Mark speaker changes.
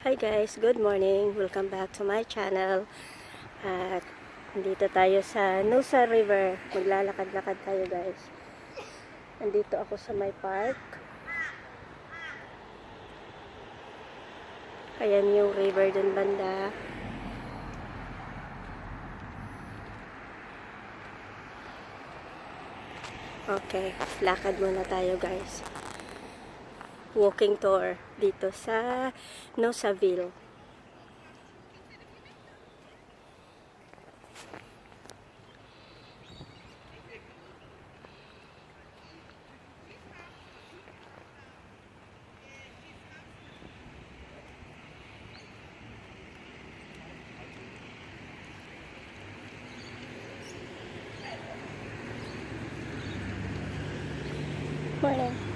Speaker 1: Hi guys, good morning. Welcome back to my channel. At nandito tayo sa Nusa River. Maglalakad-lakad tayo guys. Nandito ako sa my park. Ayan yung river dun banda. Okay, lakad muna tayo guys. Walking tour dito sa Nosaville. Morning.